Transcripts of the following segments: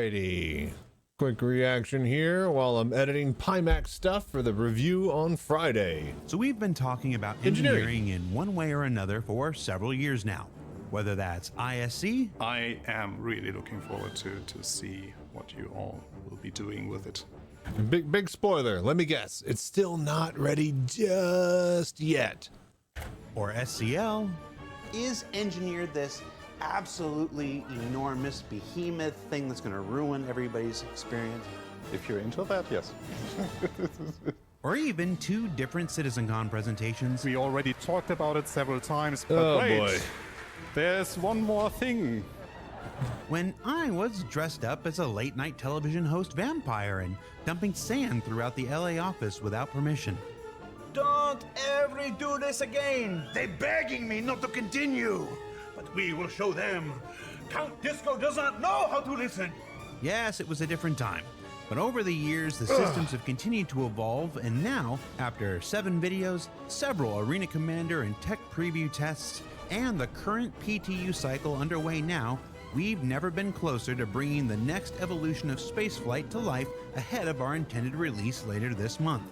Alrighty. Quick reaction here while I'm editing Pimax stuff for the review on Friday. So we've been talking about engineering in one way or another for several years now, whether that's ISC. I am really looking forward to see what you all will be doing with it. Big spoiler, let me guess, it's still not ready just yet. Or SCL. Is engineered this absolutely enormous behemoth thing that's going to ruin everybody's experience? If you're into that, yes. Or even 2 different Citizencon presentations. We already talked about it several times, but Oh wait, boy. there's one more thing. When I was dressed up as a late night television host vampire and dumping sand throughout the LA office without permission. Don't ever do this again. They're begging me not to continue. But we will show them. Count Disco does not know how to listen. Yes, it was a different time. But over the years, the systems have continued to evolve, and now, after 7 videos, several Arena Commander and Tech Preview tests, and the current PTU cycle underway now, we've never been closer to bringing the next evolution of spaceflight to life ahead of our intended release later this month.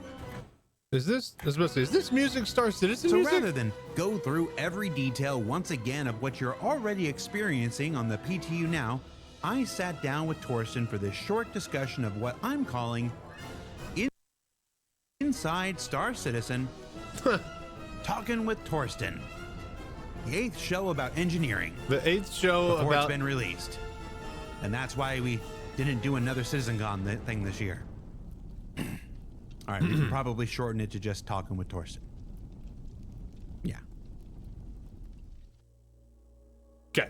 Is this music Star Citizen So music? rather than go through every detail once again of what you're already experiencing on the PTU now, I sat down with Torsten for this short discussion of what I'm calling Inside Star Citizen, Talkin with Torsten, the 8th show about engineering. The 8th show before about... it's been released. And that's why we didn't do another Citizencon thing this year. All right, we can probably shorten it to just Talking with Torsten. Yeah. Okay.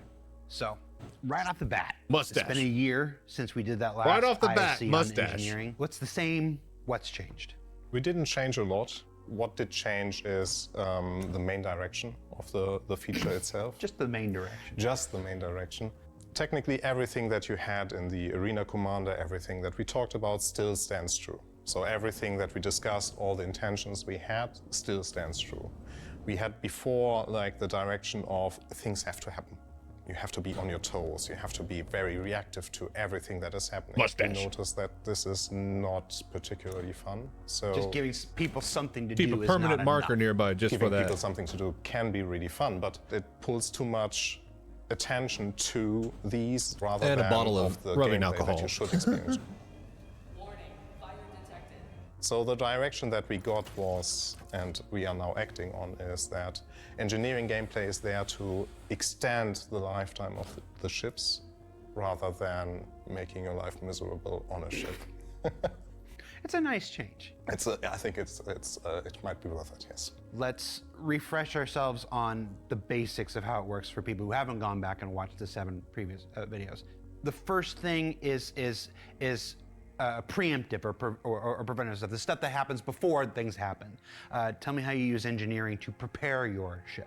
So, right off the bat, Mustache. It's been a year since we did that last Right off the bat, ISC on mustache. engineering. What's the same? What's changed? We didn't change a lot. What did change is the main direction of the feature itself. Just the main direction. Just the main direction. Technically, everything that you had in the Arena Commander, everything that we talked about still stands true. So everything that we discussed, all the intentions we had, still stands true. We had before like the direction of things have to happen. You have to be on your toes. You have to be very reactive to everything that is happening. Mustache. We noticed that this is not particularly fun. So Just giving people something to Keep do a is permanent not marker enough. nearby just giving for that. people something to do can be really fun, but it pulls too much attention to these rather And a than bottle of the rubbing gameplay alcohol. that you should experience. Warning, fire detected. So the direction that we got was, and we are now acting on, is that engineering gameplay is there to extend the lifetime of the ships rather than making your life miserable on a ship. It's a nice change. I think it might be worth it, yes. Let's refresh ourselves on the basics of how it works for people who haven't gone back and watched the 7 previous videos. The first thing is preemptive or preventative stuff, the stuff that happens before things happen. Tell me how you use engineering to prepare your ship.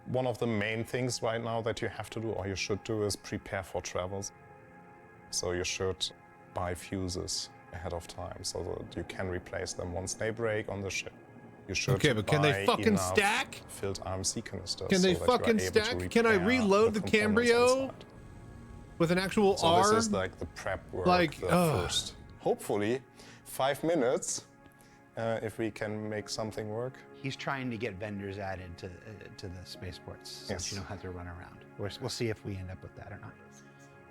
One of the main things right now that you have to do, or you should do, is prepare for travels. So you should buy fuses ahead of time so that you can replace them once they break on the ship. You should Okay, but can they buy fucking enough stack? filled RMC canisters. Can they so that you are fucking able to stack? Can I repair reload the components Cambrio inside. with an actual So R? this is like the prep work, Like, the first, hopefully, 5 minutes, if we can make something work. He's trying to get vendors added to the spaceports so Yes. that you don't have to run around. We'll see if we end up with that or not.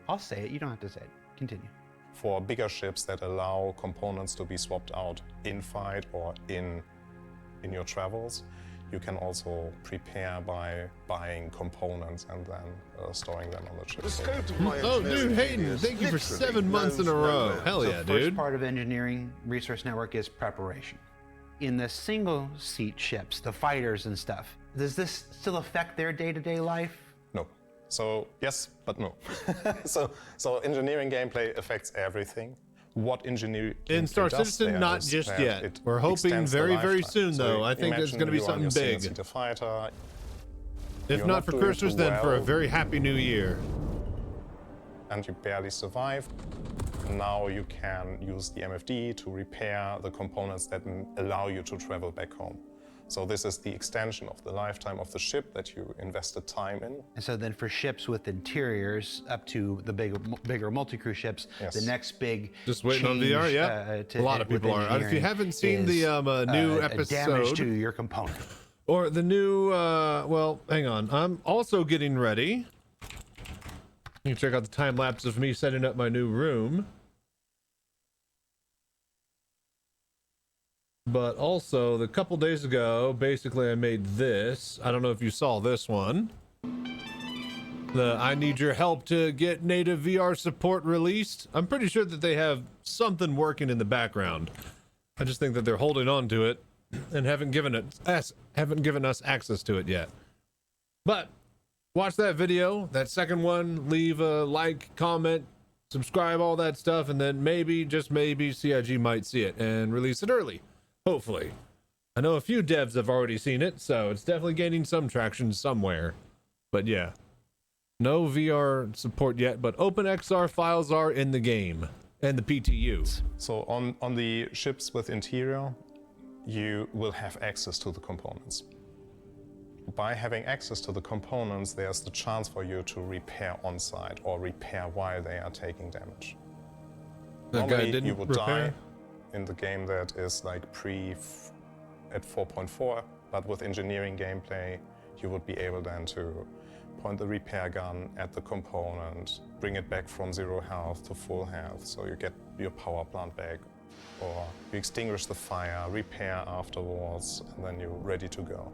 I'll say it, you don't have to say it. Continue. For bigger ships that allow components to be swapped out in fight or in your travels, you can also prepare by buying components and then storing them on the ship. The scope of my Oh, dude, engineering Hayden, is thank you for literally 7 months in a known row. to Hell no yeah, man. First dude. part of Engineering Resource Network is preparation. In the single seat ships, the fighters and stuff, does this still affect their day-to-day life? No. So yes, but no. so engineering gameplay affects everything. What engineering In Star does Citizen, there not is just that yet. it We're hoping extends the very, very lifetime. soon, So though. I think it's imagine going to be you are on something your big. single-seater fighter. If You're not for doing Christmas, too then for a well, very happy new year. and you barely survive. Now you can use the MFD to repair the components that allow you to travel back home. So this is the extension of the lifetime of the ship that you invested time in. And so then for ships with interiors up to the bigger multi-crew ships, Yes. the next big Just waiting on VR, change, yeah. to- A lot of with people are. If you engineering haven't seen the is, new damage episode to your component. or the new, well, hang on. I'm also getting ready. You can check out the time lapse of me setting up my new room. But also, the couple days ago, basically I made this. I don't know if you saw this one. The I need your help to get native VR support released. I'm pretty sure that they have something working in the background. I just think that they're holding on to it and haven't given us access to it yet. But watch that video, that second one, leave a like, comment, subscribe, all that stuff, and then maybe, just maybe, CIG might see it and release it early. Hopefully. I know a few devs have already seen it, so it's definitely gaining some traction somewhere. But yeah, no VR support yet, but OpenXR files are in the game and the PTU. So on the ships with interior, you will have access to the components. By having access to the components, there's the chance for you to repair on site or repair while they are taking damage. That guy Normally, didn't you would repair? die in the game that is like at 4.4, but with engineering gameplay, you would be able then to point the repair gun at the component, bring it back from 0 health to full health, so you get your power plant back, or you extinguish the fire, repair afterwards, and then you're ready to go.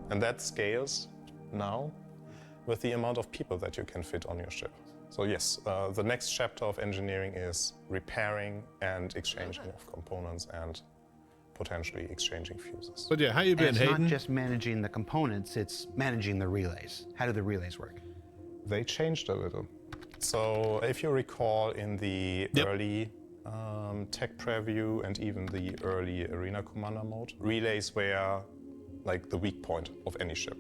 And that scales now with the amount of people that you can fit on your ship. So yes, the next chapter of engineering is repairing and exchanging of components and potentially exchanging fuses. But yeah, how you And been, it's Hayden? not just managing the components, it's managing the relays. How do the relays work? They changed a little. So if you recall in the early tech preview and even the early Arena Commander mode, relays were like the weak point of any ship.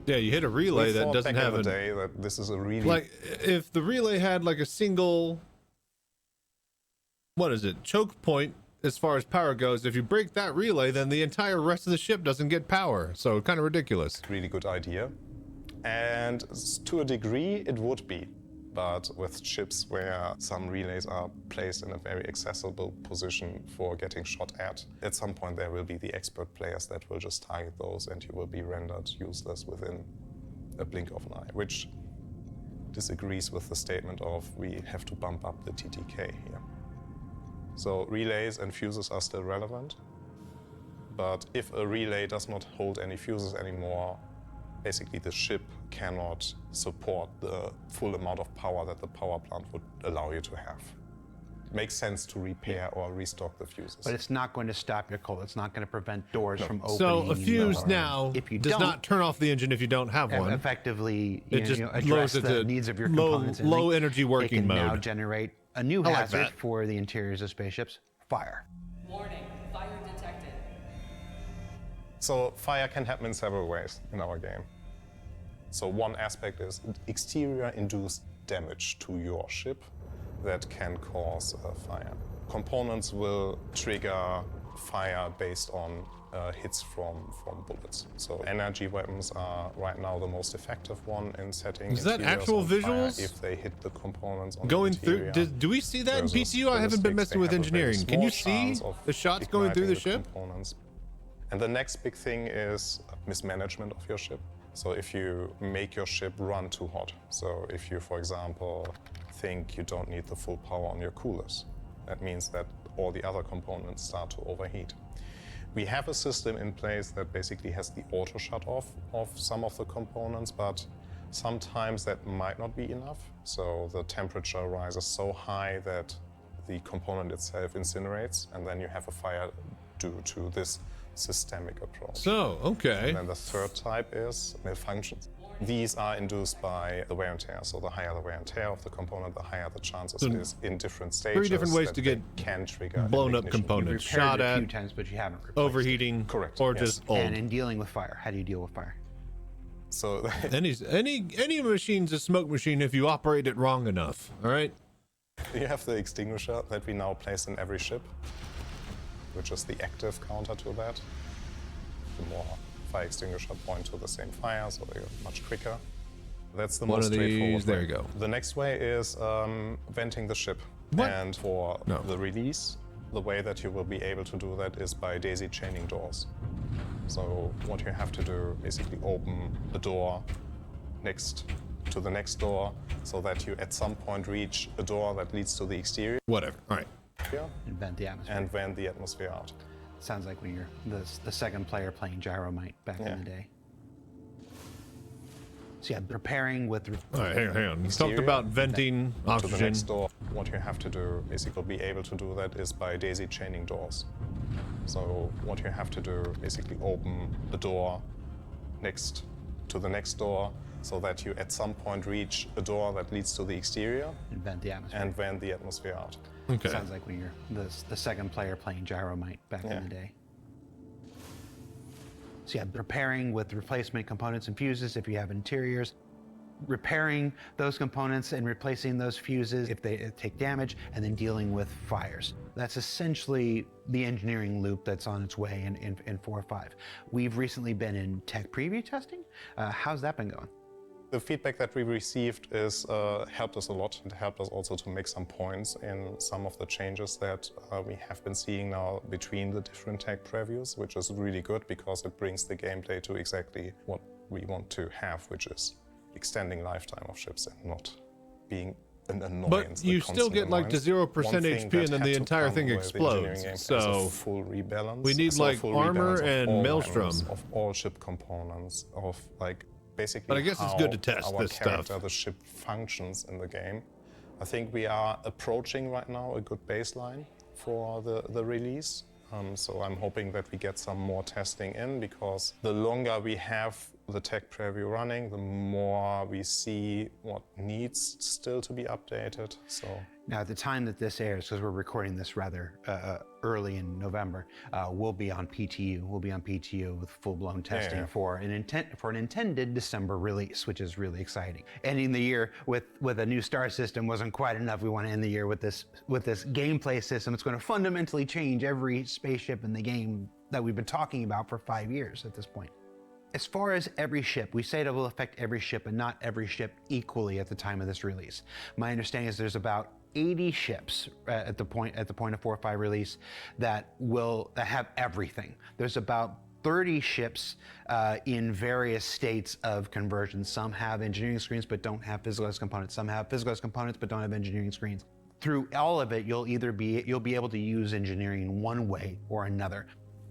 Yeah, you hit a relay We that thought doesn't back have in a... the day that this is a really Like, if the relay had like a single... What is it? Choke point as far as power goes. If you break that relay, then the entire rest of the ship doesn't get power. So kind of ridiculous. really good idea. And to a degree, it would be. But with ships where some relays are placed in a very accessible position for getting shot at some point there will be the expert players that will just target those and you will be rendered useless within a blink of an eye, which disagrees with the statement of we have to bump up the TTK here. So relays and fuses are still relevant, but if a relay does not hold any fuses anymore, basically the ship cannot support the full amount of power that the power plant would allow you to have. It makes sense to repair or restock the fuses. But it's not going to stop your coal. It's not going to prevent doors from opening. So a fuse now if you does don't, not turn off the engine if you don't have one. effectively It just address lowers it the to needs of your low- components. and low they- energy working They can now mode. generate a new I like hazard that. for the interiors of spaceships: fire. Warning, fire detected. So fire can happen in several ways in our game. So one aspect is exterior-induced damage to your ship that can cause a fire. Components will trigger fire based on hits from bullets. So energy weapons are right now the most effective one in setting Is that interiors actual on fire visuals? if they hit the components on Going the through, interior. do we see that in versus PTU? I haven't been ballistics, messing they with have a very engineering. Can you small see chance of the shots going through the igniting ship? components. And the next big thing is mismanagement of your ship. So if you make your ship run too hot, so if you, for example, think you don't need the full power on your coolers, that means that all the other components start to overheat. We have a system in place that basically has the auto shut off of some of the components, but sometimes that might not be enough. So the temperature rises so high that the component itself incinerates, and then you have a fire due to this systemic approach. So, okay. And then the third type is malfunctions. These are induced by the wear and tear. So the higher the wear and tear of the component, the higher the chances So is in different stages. different ways that to they get can trigger blown up ignition. components. Repaired Shot it a few at, times, but you haven't replaced overheating, Correct, or yes. just it. old. And in dealing with fire, how do you deal with fire? So Any machine's a smoke machine if you operate it wrong enough. All right. you have the extinguisher that we now place in every ship, which is the active counter to that. the more fire extinguisher point to the same fire, so they're much quicker. That's the One most of straightforward these, there way. you go. The next way is venting the ship. What? And for No. the release, the way that you will be able to do that is by daisy chaining doors. So what you have to do, basically open a door next to the next door, so that you at some point reach a door that leads to the exterior Whatever. All right. And vent the atmosphere. and vent the atmosphere out. Sounds like when you're the second player playing Gyromite back Yeah. in the day. So yeah, preparing with... All right, hang on. You talked Exterior, about venting To the oxygen. next door, what you have to do, basically be able to do that is by daisy chaining doors. So what you have to do, basically open a door next to the next door, so that you at some point reach a door that leads to the exterior And vent the atmosphere. and vent the atmosphere out. Okay. Sounds like when you're the second player playing Gyromite back Yeah. in the day. So yeah, preparing with replacement components and fuses if you have interiors, repairing those components and replacing those fuses if they take damage, and then dealing with fires. That's essentially the engineering loop that's on its way in 4 or 5. We've recently been in tech preview testing. How's that been going? The feedback that we received is helped us a lot. It helped us also to make some points in some of the changes that we have been seeing now between the different tech previews, which is really good because it brings the gameplay to exactly what we want to have, which is extending lifetime of ships and not being an annoyance. But you the still constant get like to annoyance. 0% One thing HP that and then had the to entire come thing with explodes. engineering game is So a full rebalance. we need, So a like, full armor rebalance of and all Maelstrom. items, of all ship components, of like basically But I guess it's how good to test our this stuff. character, the ship functions in the game. I think we are approaching right now a good baseline for the release. So I'm hoping that we get some more testing in, because the longer we have the tech preview running, the more we see what needs still to be updated. So Now, at the time that this airs, because we're recording this rather early in November, we'll be on PTU. We'll be on PTU with full-blown testing yeah. for an intended December release, which is really exciting. Ending the year with a new star system wasn't quite enough. We want to end the year with this gameplay system. It's going to fundamentally change every spaceship in the game that we've been talking about for 5 years at this point. As far as every ship, we say it will affect every ship, and not every ship equally at the time of this release. My understanding is there's about 80 ships at the point of 4 or 5 release that have everything. There's about 30 ships in various states of conversion. Some have engineering screens but don't have physicalized components. Some have physicalized components but don't have engineering screens. Through all of it, you'll be able to use engineering in one way or another.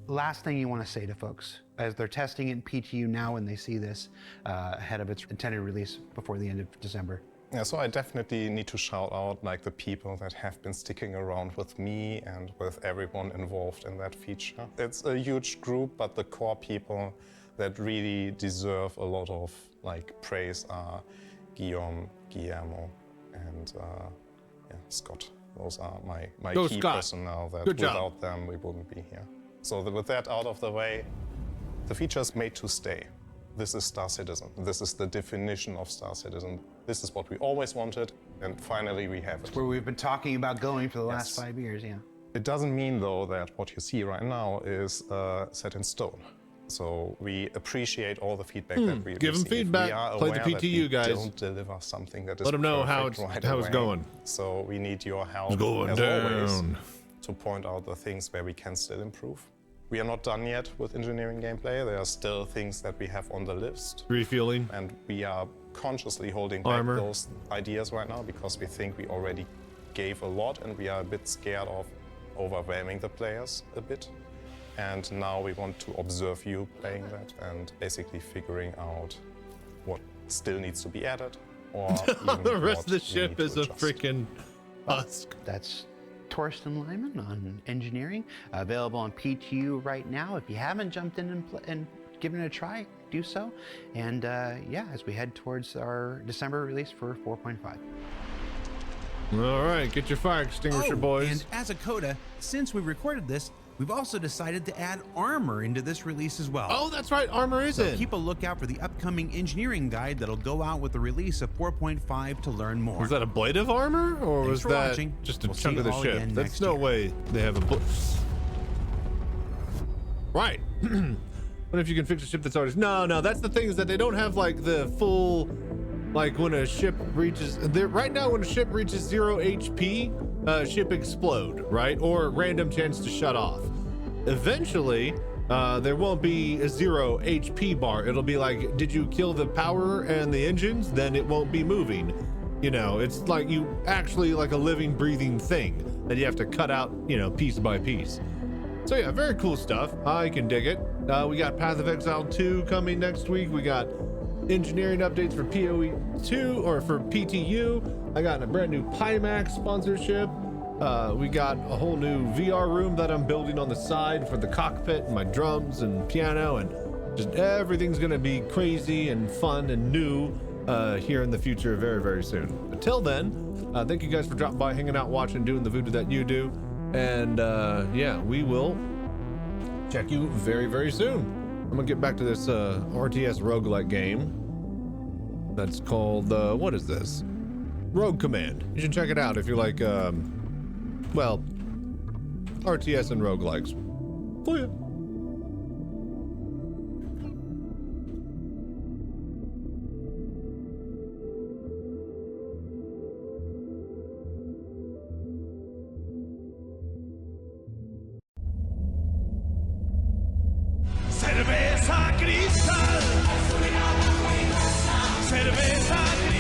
Last thing you want to say to folks as they're testing it in PTU now and they see this ahead of its intended release before the end of December. yeah, so I definitely need to shout out like the people that have been sticking around with me and with everyone involved in that feature. It's a huge group, but the core people that really deserve a lot of like praise are Guillermo, and Scott. Those are my Go key Scott. personnel that Good job. without them we wouldn't be here. So with that out of the way, the feature is made to stay. This is Star Citizen. This is the definition of Star Citizen. This is what we always wanted, and finally we have it. Where we've been talking about going for the last Yes. 5 years, yeah. It doesn't mean, though, that what you see right now is set in stone. So we appreciate all the feedback that we Give 'em receive. feedback. We are Play the aware that PTU, we guys. don't deliver something that is Let 'em know how perfect it's- right how it's away. going. So we need your help, It's going as always, down. to point out the things where we can still improve. We are not done yet with engineering gameplay. There are still things that we have on the list, Refueling. and we are consciously holding back Armor. those ideas right now because we think we already gave a lot, and we are a bit scared of overwhelming the players a bit. And now we want to observe you playing that and basically figuring out what still needs to be added, or even The rest what of the we ship need to is a adjust. freaking husk. That's Torst and Lyman on engineering, available on PTU right now. If you haven't jumped in and given it a try, do so. And yeah, as we head towards our December release for 4.5. All right, get your fire extinguisher, boys. And as a coda, since we recorded this, we've also decided to add armor into this release as well. Oh, that's right. Armor is So in. keep a lookout for the upcoming engineering guide that'll go out with the release of 4.5 to learn more. Was that a blade of armor, or Thanks was for that watching. just a We'll see chunk of you the all ship? again That's next no year. way they have a right. What if you can fix a ship that's already... No, that's the thing, is that they don't have like the full, like when a ship reaches... Right now, when a ship reaches 0 HP, ship explode, right? Or random chance to shut off. Eventually, there won't be a 0 HP bar. It'll be like, did you kill the power and the engines? Then it won't be moving. You know, it's like you actually like a living, breathing thing that you have to cut out, you know, piece by piece. So yeah, very cool stuff. I can dig it. We got Path of Exile 2 coming next week. We got engineering updates for PoE 2 or for PTU. I got a brand new Pimax sponsorship. We got a whole new VR room that I'm building on the side for the cockpit and my drums and piano, and just everything's gonna be crazy and fun and new here in the future very, very soon. Until then, thank you guys for dropping by, hanging out, watching, doing the voodoo that you do. And yeah, we will check you very, very soon. I'm gonna get back to this RTS roguelike game that's called, what is this? Rogue Command. You should check it out if you like, well, RTS and roguelikes. Oh yeah. Cerveza cristal. Cerveza cristal.